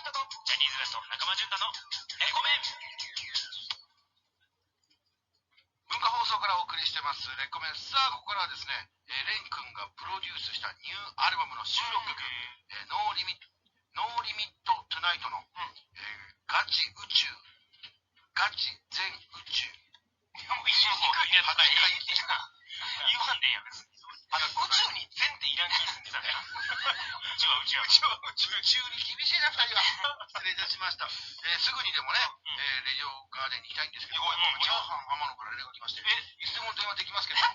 太とジャニーズ WEST 中間淳太のレコメン。文化放送からお送りしてますレコメン。さあここからはですね、レン君がプロデュースしたニューアルバムの収録曲、ノーリミットトゥナイトの、ガチ宇宙ガチ全宇宙いやもう言いにくいやつだ。言わんでええやん別に。宇宙に全っていらん気すんでたね。宇宙は宇宙に厳しいな2人は。失礼いたしました。すぐにでもね、レジオガーデンに行きたいんですけど、チャーハン天野から連絡が来まして、いつでも電話できますけど、な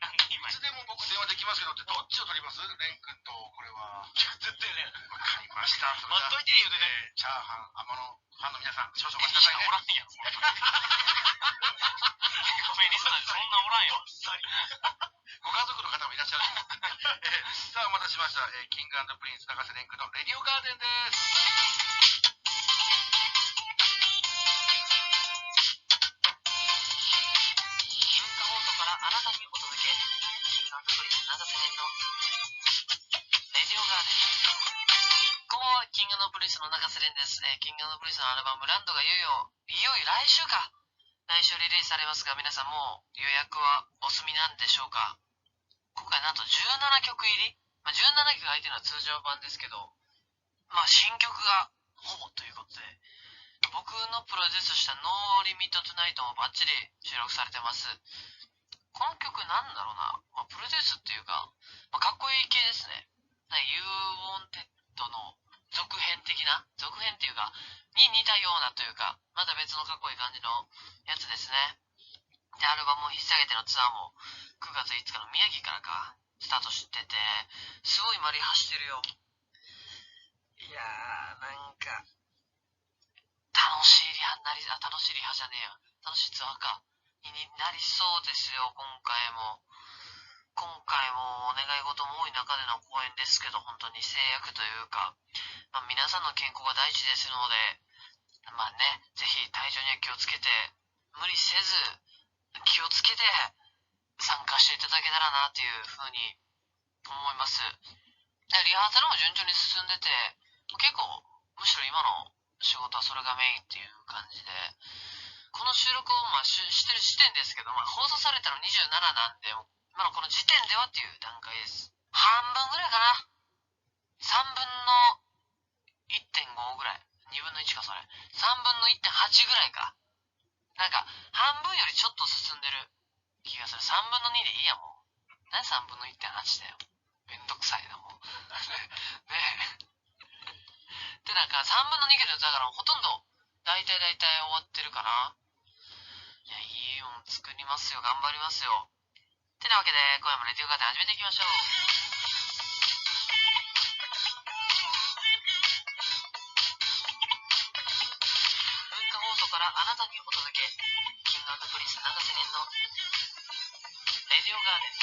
んで今いつでも僕電話できますけどってどっちを取ります？レン君とこれは。絶対ね。わかりました。待っといて言うてね。チャーハン天野ファンの皆さん、少々お待ちくださいね。おらんやん。ごめん、リスナーでそんなおらんよ。ご家族の方もいらっしゃる。さあお待たせしました、キング&プリンス永瀬廉君のレディオガーデンです。文化放送からあなたにお届け、キング&プリンス永瀬廉のレディオガーデン。こんばんは、キング&プリンスの永瀬廉です。キング&プリンスのアルバムランドがいよいよ来週か。来週リリースされますが、皆さんもう予約はお済みなんでしょうか。今回なんと17曲入り、17曲入ってるのは通常版ですけど、新曲がほぼということで、僕のプロデュースしたノーリミットトゥナイトもバッチリ収録されてます。この曲なんだろうな、プロデュースっていうか、かっこいい系ですね。You Wanted の続編っていうか、に似たようなというか、また別のかっこいい感じのやつですね。で、アルバムを引っ提げてのツアーも9月5日の宮城からか、スタートしてて、すごいマリ走ってるよ。いやー、なんか、楽しいリハじゃねえや。楽しいツアーか。になりそうですよ、今回もお願い事も多い中での公演ですけど、本当に制約というか、皆さんの健康が第一ですので、ぜひ体調には気をつけて、無理せず、気をつけて参加していただけたらなというふうに思います。リハーサルも順調に進んでて、結構、むしろ今の仕事はそれがメインっていう感じで、この収録をしてる時点ですけど、放送されたの27なんで、今のこの時点ではっていう段階です。半分ぐらいかな。3分の 1.5 ぐらい。2分の1かそれ。3分の 1.8 ぐらいか。なんか、半分よりちょっと進んでる気がする。3分の2でいいやもう。何3分の 1.8 だよ。めんどくさいな、もう。ねえ。で、なんか3分の2けど、だからほとんど、大体終わってるかな。いや、いいもん作りますよ。頑張りますよ。てなわけで、今夜もレディオガーデン始めていきましょう。文化放送からあなたにお届け、キング&プリンス永瀬廉のレディオガーデン。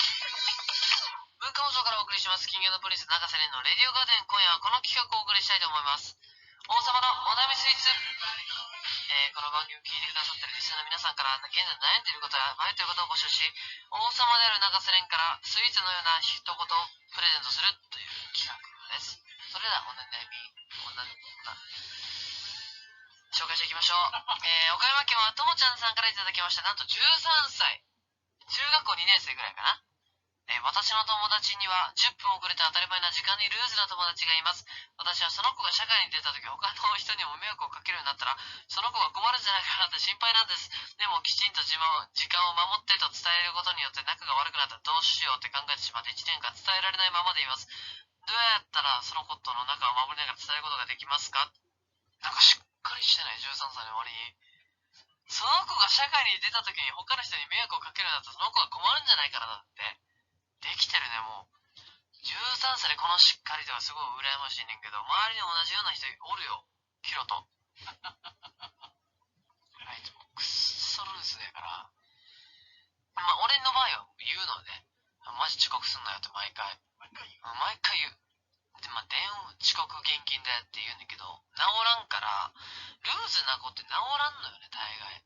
文化放送からお送りします、キング&プリンス永瀬廉のレディオガーデン。今夜はこの企画をお送りしたいと思います。王様のお悩みスイーツ。この番組を聞いてくださっているリスナーの皆さんから現在悩んでいることや迷っていることを募集し、王様である永瀬廉からスイーツのような一言をプレゼントするという企画です。それではお悩み紹介していきましょう。岡山県はともちゃんさんからいただきました。なんと13歳、中学校2年生ぐらいかな。私の友達には10分遅れて当たり前な時間にルーズな友達がいます。私はその子が社会に出た時他の人にも迷惑をかけるようになったらその子が困るんじゃないかなって心配なんです。でもきちんと時間を守ってと伝えることによって仲が悪くなったらどうしようって考えてしまって1年間伝えられないままでいます。どうやったらその子との仲を守りながら伝えることができますか？なんかしっかりしてない13歳の割に。その子が社会に出た時に他の人に迷惑をかけるようになったらその子が困るんじゃないかなって。できてるね、もう。13歳でこのしっかりとかすごい羨ましいねんけど、周りに同じような人おるよ。キロと。あいつもくっそルーズだから。俺の場合は言うのね。マジ遅刻すんなよって毎回言う。で、遅刻厳禁だよって言うんだけど、治らんから、ルーズな子って治らんのよね、大概。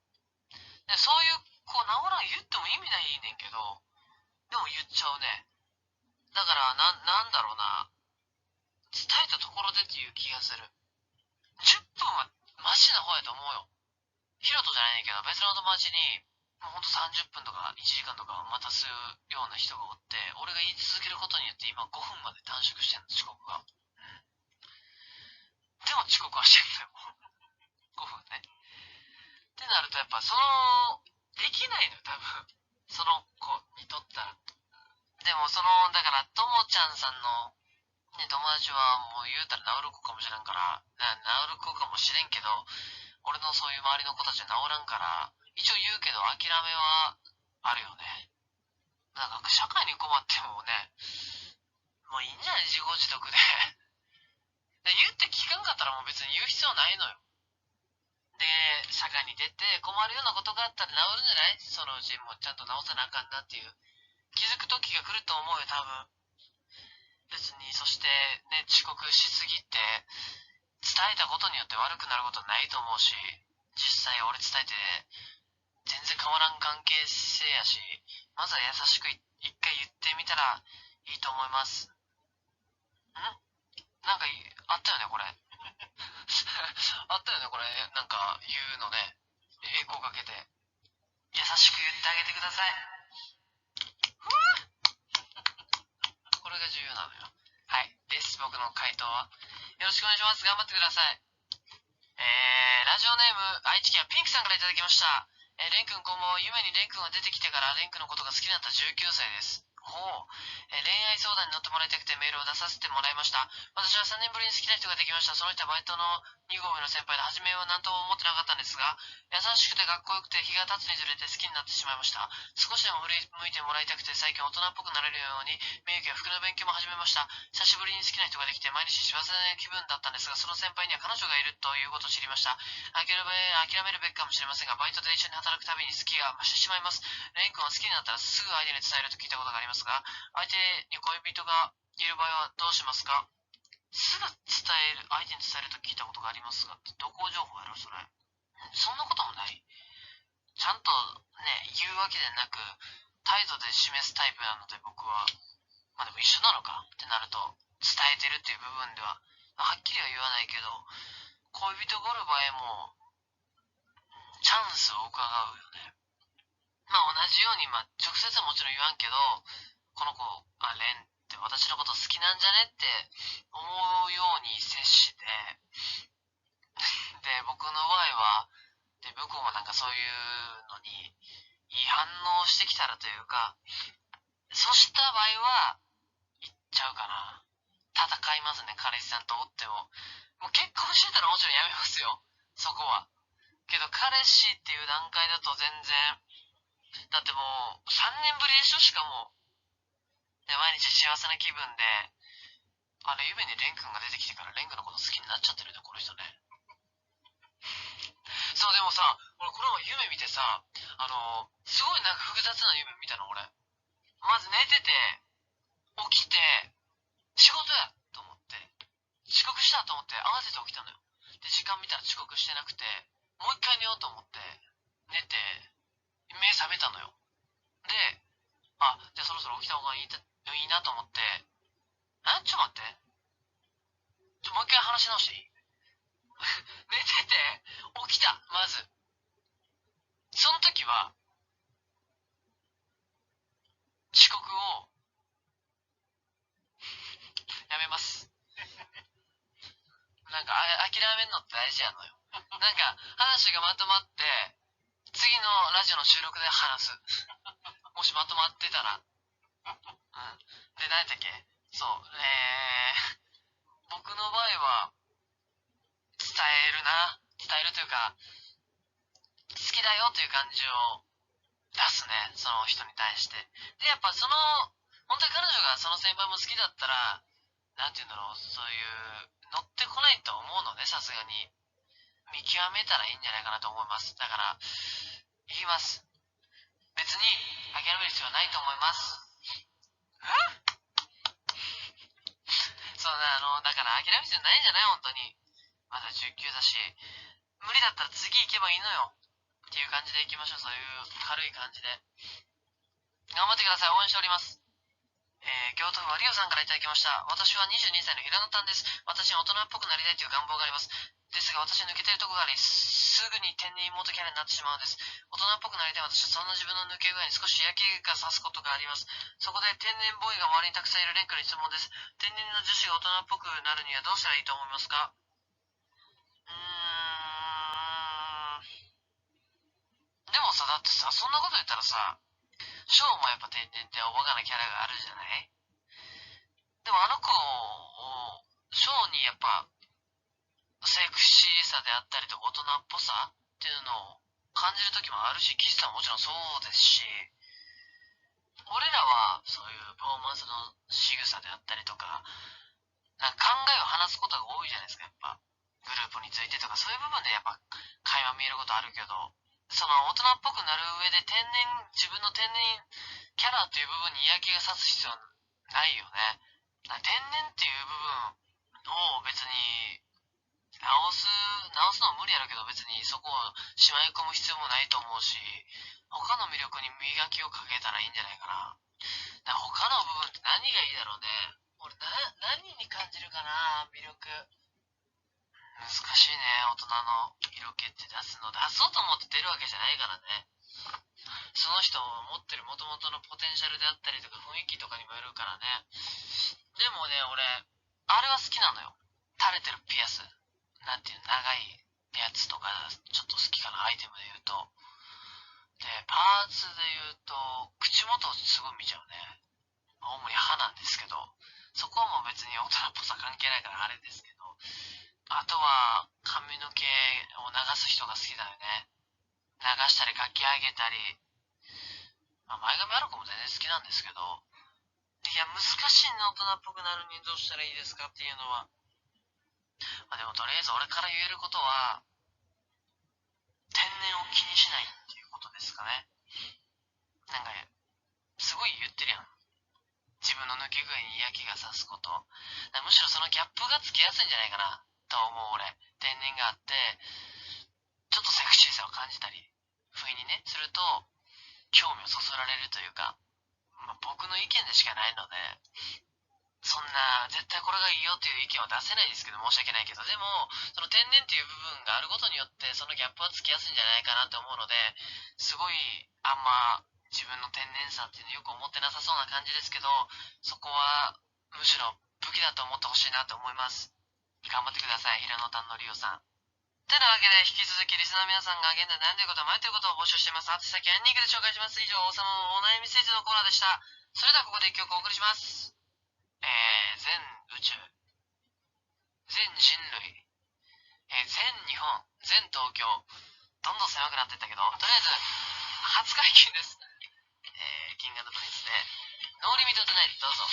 で、そういう子治らん言っても意味ないねんけど、でも言っちゃうね。だから、なんだろうな。伝えたところでっていう気がする。ちに、もうほんと30分とか1時間とか待たすような人がおって、俺が言い続けることによって今5分まで短縮してんの、遅刻が。でも遅刻はしてんだよ。5分ね。ってなるとやっぱできないのよ、多分。その子にとったら。でもだから、ともちゃんさんの、ね、友達はもう言うたら治る子かもしれんから、治る子かもしれんけど、俺のそういう周りの子たちは治らんから、一応言うけど諦めはあるよね。なんか社会に困ってもね、もういいんじゃない自業自得で。で、言って聞かんかったらもう別に言う必要ないのよ。で、社会に出て困るようなことがあったら治るんじゃない？そのうちもうちゃんと治さなあかんなっていう。気づく時が来ると思うよ、多分。別に、そしてね、遅刻しすぎて、伝えたことによって悪くなることないと思うし、実際俺伝えて、全然変わらん関係性やし、まずは優しく一回言ってみたらいいと思います。なんかあったよね、これ。あったよね、これ。なんか言うのね。エコーかけて。優しく言ってあげてください。これが重要なのよ。はい。です。僕の回答は。よろしくお願いします。頑張ってください。ラジオネーム、愛知県ピンクさんからいただきました。レン君こんばんは。夢にレン君が出てきてからレン君のことが好きになった19歳です。ほう。恋愛相談に乗ってもらいたくてメールを出させてもらいました。私は3年ぶりに好きな人ができました。その人はバイトの2号目の先輩で、初めは何とも思ってなかったんですが、優しくてかっこよくて日が経つにつれて好きになってしまいました。少しでも振り向いてもらいたくて最近大人っぽくなれるように、メイクや服の勉強も始めました。久しぶりに好きな人ができて毎日幸せな気分だったんですが、その先輩には彼女がいるということを知りました。諦めるべきかもしれませんが、バイトで一緒に働くたびに好きが増してしまいます。レン君は好きになったらすぐ相手に伝えると聞いたことがありますが、相手に恋人がいる場合はどうしますか？すぐ相手に伝えると聞いたことがありますがって、どこ情報やろそれ。そんなこともない。ちゃんとね、言うわけでなく、態度で示すタイプなので僕は、まあでも一緒なのかってなると、伝えてるっていう部分では、はっきりは言わないけど、恋人がおる場合も、チャンスを伺うよね。まあ同じように、直接はもちろん言わんけど、この子、レンって私のこと好きなんじゃねって思うように接して、で、僕の場合は、で、向こうもなんかそういうのに、いい反応してきたらというか、そした場合は、言っちゃうかな。戦いますね、彼氏さんとおっても。もう結婚してたらもちろんやめますよ。そこは。けど彼氏っていう段階だと全然、だってもう3年ぶりでしょ、しかも。で、毎日幸せな気分で、夢にレン君が出てきてからレン君のこと好きになっちゃってるね、この人ね。そう、でもさ、俺この前夢見てさ、すごいなんか複雑な夢見たの、俺。まず寝てて、起きて、仕事やと思って、遅刻したと思って慌てて起きたのよ。で、時間見たら遅刻してなくて、もう一回寝ようと思って、寝て、目覚めたのよ。で、じゃあそろそろ起きた方がいいなと思って、ちょっと待って。もう一回話し直していい？寝てて、起きた、まず。その時は、遅刻をやめます。なんか、諦めんのって大事やのよ。なんか、話がまとまって、次のラジオの収録で話す。もしまとまってたら。うん。で、何やったっけ？そう、僕の場合は、伝えるというか、好きだよという感じを出すね、その人に対して。で、やっぱ本当に彼女がその先輩も好きだったら、なんて言うんだろう、そういう、乗ってこないと思うのね、さすがに。見極めたらいいんじゃないかなと思います。だから、言います。別に、諦める必要はないと思います。そうね、だから諦める必要ないんじゃない本当に。まだ19だし、無理だったら次行けばいいのよ。っていう感じで行きましょう。そういう軽い感じで。頑張ってください。応援しております。京都府はリオさんからいただきました。私は22歳の平野丹です。私に大人っぽくなりたいという願望があります。ですが私は抜けてるところがあり、すぐに天然妹キャラになってしまうんです。大人っぽくなりたい私はそんな自分の抜け具合に少し嫌気がさすことがあります。そこで天然ボーイが周りにたくさんいるレン君に質問です。天然の女子が大人っぽくなるにはどうしたらいいと思いますか？でもさ、だってさ、そんなこと言ったらさ、ショーもやっぱ天然っておバカなキャラがあるじゃない？でもあの子を、ショーにやっぱ、セクシーさであったりとか大人っぽさっていうのを感じる時もあるし、キスさんももちろんそうですし、俺らはそういうパフォーマンスの仕草であったりとか、なんか考えを話すことが多いじゃないですか、やっぱ。グループについてとか、そういう部分でやっぱ会話見えることあるけど、その大人っぽくなる上で自分の天然キャラっていう部分に嫌気がさす必要ないよね。天然っていう部分を別に直すのも無理やろうけど、別にそこをしまい込む必要もないと思うし、他の魅力に磨きをかけたらいいんじゃないかな。だから他の部分って何がいいだろうね。俺何に感じるかな、魅力。難しいね、大人の色気って出そうと思って出るわけじゃないからね。その人を持ってる元々のポテンシャルであったりとか雰囲気とかにもよるからね。でもね、俺、あれは好きなのよ。垂れてるピアス。なんていう、長いやつとか、ちょっと好きかな、アイテムで言うと。で、パーツで言うと、口元をすごい見ちゃうね。主に歯なんですけど、そこはもう別に大人っぽさ関係ないからあれですけど、あとは髪の毛を流す人が好きだよね。流したりかき上げたり、前髪ある子も全然好きなんですけど、いや、難しいね、大人っぽくなるにどうしたらいいですかっていうのは。でもとりあえず俺から言えることは、天然を気にしないっていうことですかね。なんか、すごい言ってるやん。自分の抜け具合に嫌気がさすこと。むしろそのギャップがつきやすいんじゃないかな、と思う俺。天然があって、ちょっとセクシーさを感じたり、不意にね、すると、興味をそそられるというか、僕の意見でしかないので、そんな、絶対これがいいよっていう意見は出せないですけど、申し訳ないけど、でも、その天然っていう部分があることによって、そのギャップはつきやすいんじゃないかなと思うので、すごい、あんま、自分の天然さっていうのよく思ってなさそうな感じですけど、そこは、むしろ武器だと思ってほしいなと思います。頑張ってください、平野丹のりおさん。てなわけで、引き続きリスナーの皆さんが現在悩んでいること、迷っていることを募集しています。宛先エンディングで紹介します。以上、王様のお悩み政治のコーナーでした。それではここで一曲お送りします。全宇宙、全人類、全日本、全東京、どんどん狭くなっていったけど、とりあえず、初解禁です。キングプリンスで、ノーリミットトゥナイト、どうぞ。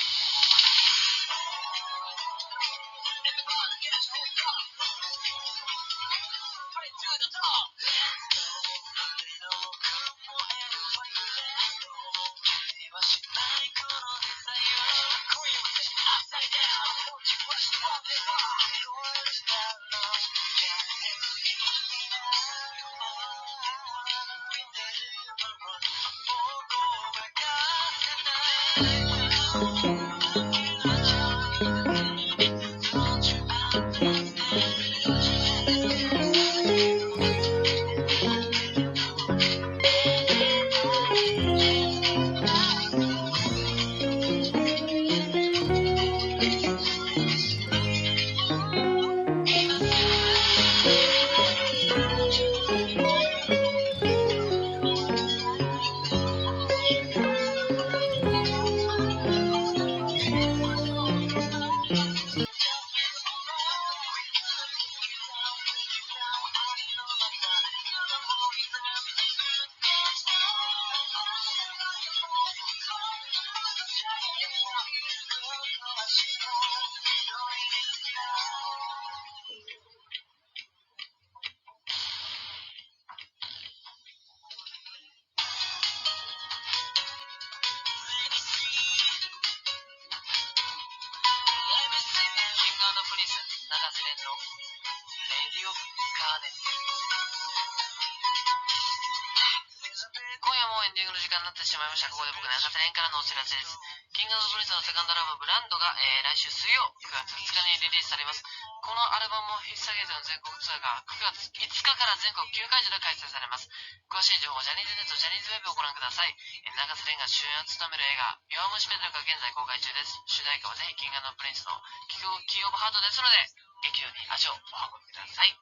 今夜もエンディングの時間になってしまいました。ここで僕の中瀬廉からのお知らせです。キンキングオブプリンスのセカンドアルバムランドが、来週水曜9月2日にリリースされます。このアルバムを引っ提げての全国ツアーが9月5日から全国9会場で開催されます。詳しい情報はジャニーズネットジャニーズウェブをご覧ください。長瀬廉が主演を務める映画弱虫ペダルが現在公開中です。主題歌はぜひキングプリンスのキーオブハートですので劇場に足をお運びください。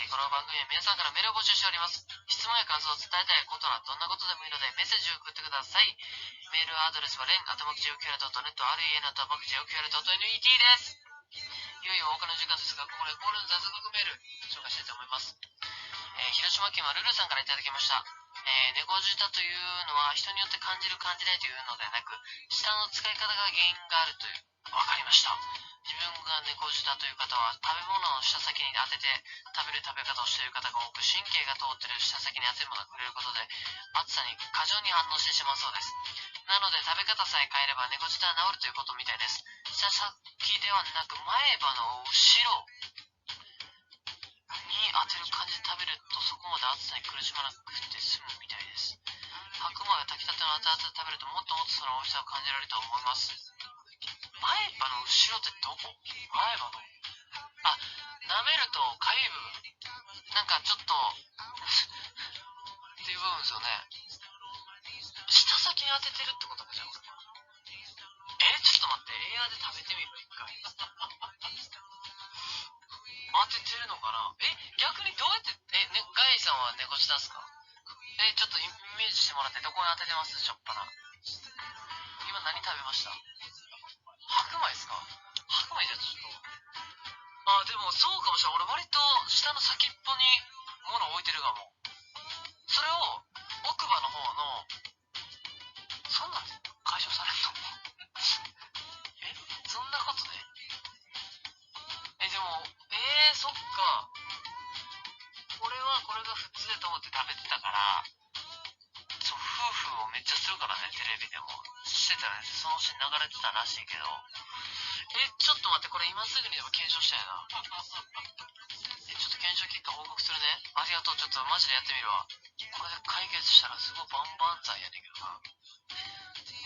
この番組は皆さんからメールを募集しております。質問や感想を伝えたいことはどんなことでもいいのでメッセージを送ってください。メールアドレスはren@jqr.net ren@jqr.net です。いよいよお別れの時間ですが、ここでコールの雑学メール紹介したいと思います。広島県はルルさんからいただきました。猫舌というのは人によって感じる感じないというのではなく、舌の使い方が原因があるという分かりました。自分が猫舌という方は食べ物の舌先に当てて食べる食べ方をしている方が多く、神経が通っている舌先に熱いものが触れることで暑さに過剰に反応してしまうそうです。なので食べ方さえ変えれば猫舌は治るということみたいです。舌先ではなく前歯の後ろに当てる感じで食べるとそこまで暑さに苦しまなくて済むみたいです。白米が炊きたての熱々で食べるともっともっとその美味しさを感じられると思います。前歯の後ろってどこ？前歯の舐めるとかゆい部分なんかちょっとっていう部分ですよね。舌先に当ててるってことかじゃあちょっと待って、エアーで食べてみる一回。当ててるのかな。逆にどうやってガイさんは猫舌ですか？ちょっとイメージしてもらってどこに当ててます？しょっぱな。今何食べました？白米ですか？白米じゃちょっとでもそうかもしれない。俺割と下の先っぽに物置いてるかも。それを奥歯の方のそんなん解消されんの？そんなことででもそっか。俺はこれが普通だと思って食べてたから夫婦をめっちゃするからね、テレビでもしてたらね、そのシーン流れてたらしいけどちょっと待って、これ今すぐにでも検証したいな。ちょっと検証結果報告するね。ありがとう。ちょっとマジでやってみるわ。これで解決したらすごいバンバン剤やねんけどな。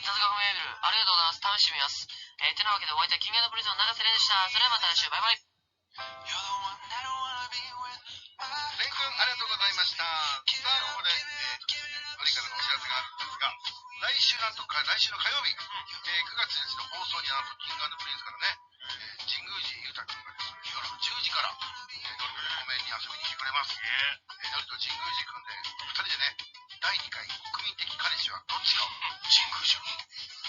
雑学メールありがとうございます。試してみます。てなわけでお相手はキングプリズムの長瀬廉でした。それではまた来週。バイバイ。レン君ありがとうございました。さあここで、のりからのお知らせがあるんですが、来週の火曜日、9月1日の放送になんとキングプリンスからね、神宮寺勇太君がですね、夜の10時から、のりのレコメンに遊びに来てくれます。のりと神宮寺君で2人でね、第2回国民的彼氏はどっちかを神宮寺君。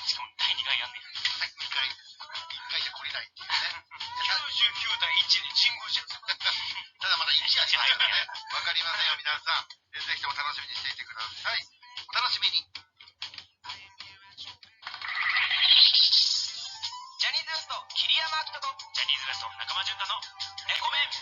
しかも第2回やんねん。はい、1回じゃ懲りないっていうね。99対1で神宮寺。ただまだ1やしますからね。わかりませんよ、皆さん。ぜひとも楽しみにしていてください。お楽しみに。ジャニーズ WEST 桐山明人とジャニーズ WEST 中間淳太のレコメン。